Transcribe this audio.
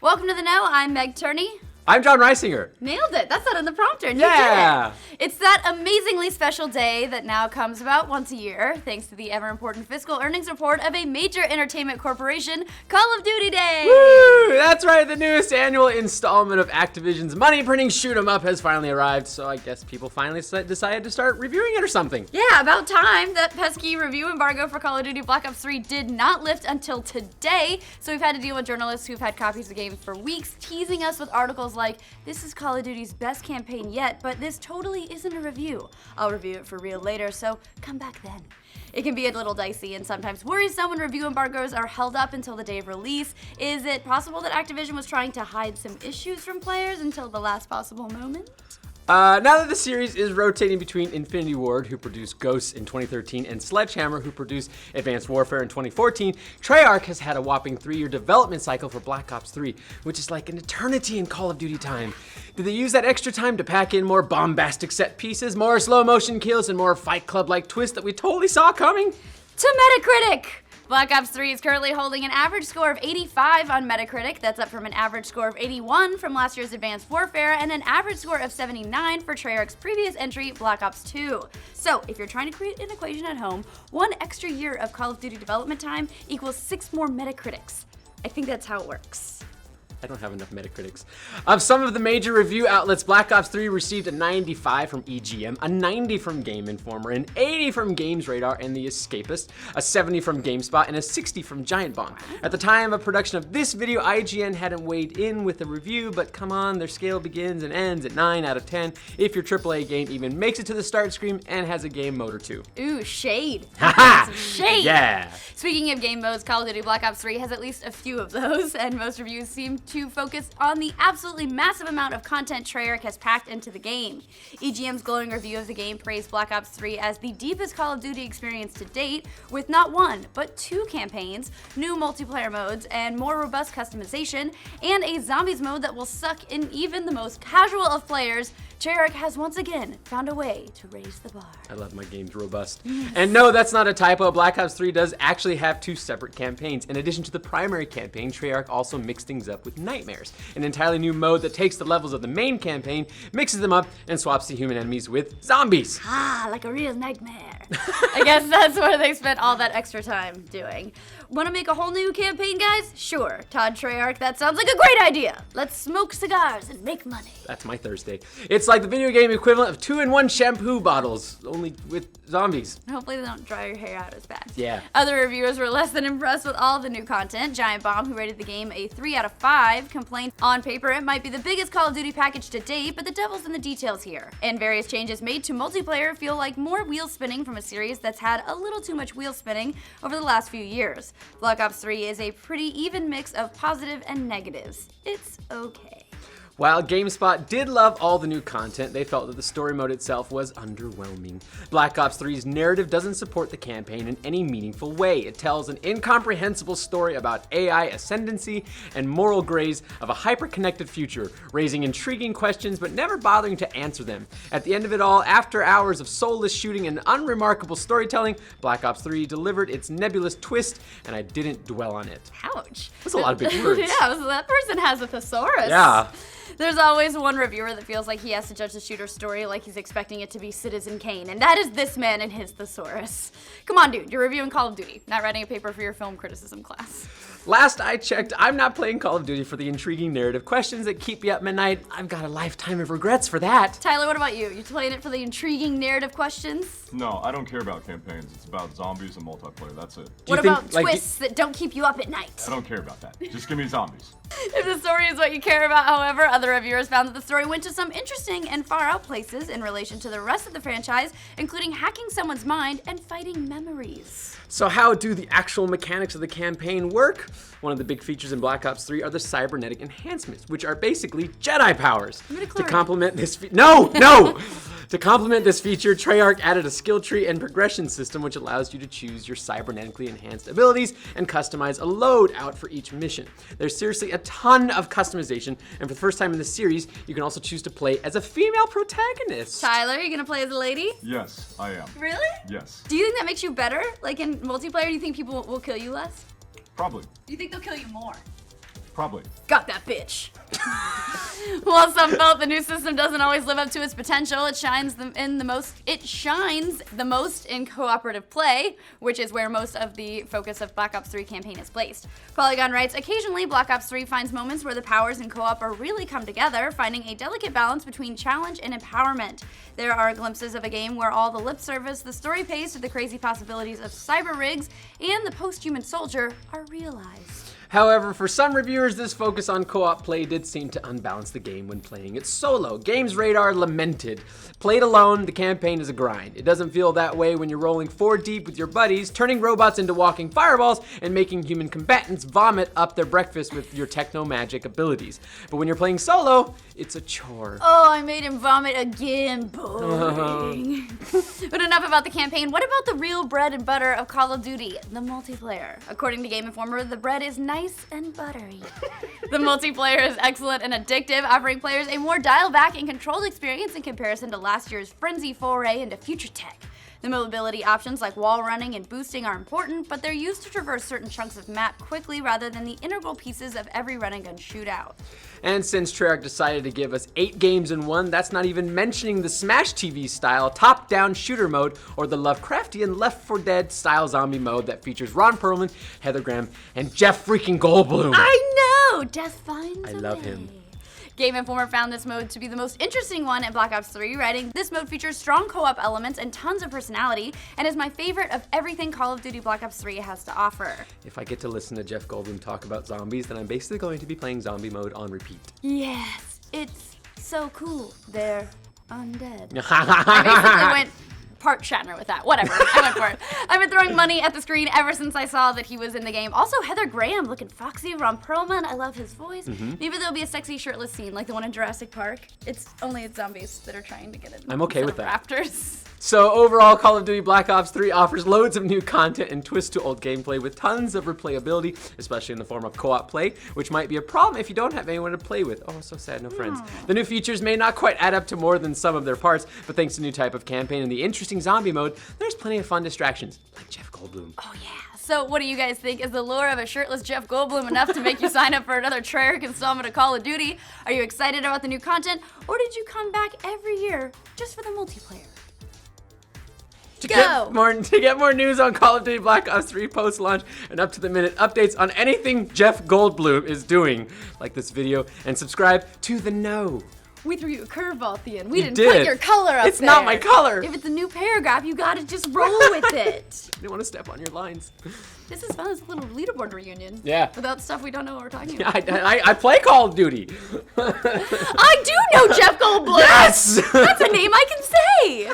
Welcome to the Know. I'm Meg Turney. I'm John Reisinger. Nailed it. That's not in the prompter. You Yeah. did it. It's that amazingly special day that now comes about once a year, thanks to the ever-important fiscal earnings report of a major entertainment corporation, Call of Duty Day. Woo! That's right. The newest annual installment of Activision's money-printing shoot 'em up has finally arrived. So I guess people finally decided to start reviewing it or something. Yeah, about time. That pesky review embargo for Call of Duty Black Ops 3 did not lift until today. So we've had to deal with journalists who've had copies of the game for weeks, teasing us with articles like, this is Call of Duty's best campaign yet, but this totally isn't a review. I'll review it for real later, so come back then. It can be a little dicey and sometimes worrisome when review embargoes are held up until the day of release. Is it possible that Activision was trying to hide some issues from players until the last possible moment? Now that the series is rotating between Infinity Ward, who produced Ghosts in 2013, and Sledgehammer, who produced Advanced Warfare in 2014, Treyarch has had a whopping 3-year development cycle for Black Ops 3, which is like an eternity in Call of Duty time. Did they use that extra time to pack in more bombastic set pieces, more slow motion kills, and more Fight Club-like twists that we totally saw coming? To Metacritic! Black Ops 3 is currently holding an average score of 85 on Metacritic. That's up from an average score of 81 from last year's Advanced Warfare and an average score of 79 for Treyarch's previous entry, Black Ops 2. So, if you're trying to create an equation at home, 1 extra year of Call of Duty development time equals 6 more Metacritics. I think that's how it works. I don't have enough Metacritics. Of some of the major review outlets, Black Ops 3 received a 95 from EGM, a 90 from Game Informer, an 80 from Games Radar and The Escapist, a 70 from GameSpot, and a 60 from Giant Bomb. At the time of production of this video, IGN hadn't weighed in with a review, but come on, their scale begins and ends at 9 out of 10 if your AAA game even makes it to the start screen and has a game mode or two. Ooh, shade. Haha! Some shade. Yeah! Speaking of game modes, Call of Duty Black Ops 3 has at least a few of those, and most reviews seem to focus on the absolutely massive amount of content Treyarch has packed into the game. EGM's glowing review of the game praised Black Ops 3 as the deepest Call of Duty experience to date, with not 1, but 2 campaigns, new multiplayer modes, and more robust customization, and a zombies mode that will suck in even the most casual of players. Treyarch has once again found a way to raise the bar. I love my games robust. And no, that's not a typo. Black Ops 3 does actually have 2 separate campaigns. In addition to the primary campaign, Treyarch also mixed things up with Nightmares, an entirely new mode that takes the levels of the main campaign, mixes them up, and swaps the human enemies with zombies. Ah, like a real nightmare. I guess that's what they spent all that extra time doing. Want to make a whole new campaign, guys? Sure. Todd Treyarch, that sounds like a great idea. Let's smoke cigars and make money. That's my Thursday. It's like the video game equivalent of 2-in-1 shampoo bottles, only with zombies. Hopefully they don't dry your hair out as bad. Yeah. Other reviewers were less than impressed with all the new content. Giant Bomb, who rated the game a 3 out of 5, complained on paper it might be the biggest Call of Duty package to date, but the devil's in the details here. And various changes made to multiplayer feel like more wheel spinning from a series that's had a little too much wheel spinning over the last few years. Black Ops 3 is a pretty even mix of positive and negatives. It's okay. While GameSpot did love all the new content, they felt that the story mode itself was underwhelming. Black Ops 3's narrative doesn't support the campaign in any meaningful way. It tells an incomprehensible story about AI ascendancy and moral grays of a hyper-connected future, raising intriguing questions but never bothering to answer them. At the end of it all, after hours of soulless shooting and unremarkable storytelling, Black Ops 3 delivered its nebulous twist, and I didn't dwell on it. Ouch. That's a lot of big words. Yeah, so that person has a thesaurus. Yeah. There's always one reviewer that feels like he has to judge the shooter's story like he's expecting it to be Citizen Kane, and that is this man and his thesaurus. Come on, dude, you're reviewing Call of Duty, not writing a paper for your film criticism class. Last I checked, I'm not playing Call of Duty for the intriguing narrative questions that keep me up midnight. I've got a lifetime of regrets for that. Tyler, what about you? You playing it for the intriguing narrative questions? No, I don't care about campaigns. It's about zombies and multiplayer. That's it. What about twists that don't keep you up at night? I don't care about that. Just give me zombies. If the story is what you care about, however, other reviewers found that the story went to some interesting and far out places in relation to the rest of the franchise, including hacking someone's mind and fighting memories. So how do the actual mechanics of the campaign work? One of the big features in Black Ops 3 are the cybernetic enhancements, which are basically Jedi powers. To complement this To complement this feature, Treyarch added a skill tree and progression system which allows you to choose your cybernetically enhanced abilities and customize a loadout for each mission. There's seriously a ton of customization, and for the first time in the series, you can also choose to play as a female protagonist. Tyler, are you gonna play as a lady? Yes, I am. Really? Yes. Do you think that makes you better? Like in multiplayer, do you think people will kill you less? Probably. Do you think they'll kill you more? Probably. Got that bitch. While some felt the new system doesn't always live up to its potential, it shines the most in cooperative play, which is where most of the focus of Black Ops 3 campaign is placed. Polygon writes, occasionally Black Ops 3 finds moments where the powers in co-op are really come together, finding a delicate balance between challenge and empowerment. There are glimpses of a game where all the lip service, the story pace, the crazy possibilities of cyber rigs, and the post-human soldier are realized. However, for some reviewers, this focus on co-op play did seem to unbalance the game when playing it solo. Games Radar lamented, played alone, the campaign is a grind. It doesn't feel that way when you're rolling 4 deep with your buddies, turning robots into walking fireballs, and making human combatants vomit up their breakfast with your techno-magic abilities. But when you're playing solo, it's a chore. Oh, I made him vomit again. Boring. But enough about the campaign. What about the real bread and butter of Call of Duty, the multiplayer? According to Game Informer, the bread is nice and buttery. The multiplayer is excellent and addictive, offering players a more dialed-back and controlled experience in comparison to last year's frenzy foray into future tech. The mobility options like wall running and boosting are important, but they're used to traverse certain chunks of map quickly rather than the integral pieces of every run-and-gun shootout. And since Treyarch decided to give us 8 games in one, that's not even mentioning the Smash TV style top-down shooter mode or the Lovecraftian Left 4 Dead style zombie mode that features Ron Perlman, Heather Graham, and Jeff freaking Goldblum. I know! Death finds I a love way. him. Game Informer found this mode to be the most interesting one in Black Ops 3, writing, "This mode features strong co-op elements and tons of personality, and is my favorite of everything Call of Duty Black Ops 3 has to offer." If I get to listen to Jeff Goldblum talk about zombies, then I'm basically going to be playing zombie mode on repeat. Yes, it's so cool. They're undead. I basically went part Shatner with that. Whatever. I went for it. I've been throwing money at the screen ever since I saw that he was in the game. Also, Heather Graham looking foxy. Ron Perlman. I love his voice. Maybe there'll be a sexy shirtless scene like the one in Jurassic Park. It's zombies that are trying to get in. I'm okay with instead of that. Raptors. So overall, Call of Duty Black Ops 3 offers loads of new content and twists to old gameplay with tons of replayability, especially in the form of co-op play, which might be a problem if you don't have anyone to play with. Oh, so sad, no friends. The new features may not quite add up to more than some of their parts, but thanks to new type of campaign and the interesting zombie mode, there's plenty of fun distractions, like Jeff Goldblum. Oh yeah. So what do you guys think? Is the lure of a shirtless Jeff Goldblum enough to make you sign up for another Treyarch installment of Call of Duty? Are you excited about the new content, or did you come back every year just for the multiplayer? To get more news on Call of Duty Black Ops 3 post-launch and up-to-the-minute updates on anything Jeff Goldblum is doing, like this video and subscribe to The Know. We threw you a curveball at the end. We didn't did. put your color up It's there. not my color. If it's a new paragraph, you gotta just roll with it. I didn't want to step on your lines. This is fun. It's a little leaderboard reunion. Yeah. Without stuff we don't know what we're talking about. I play Call of Duty. I do know Jeff Goldblum. Yes! That's a name I can say.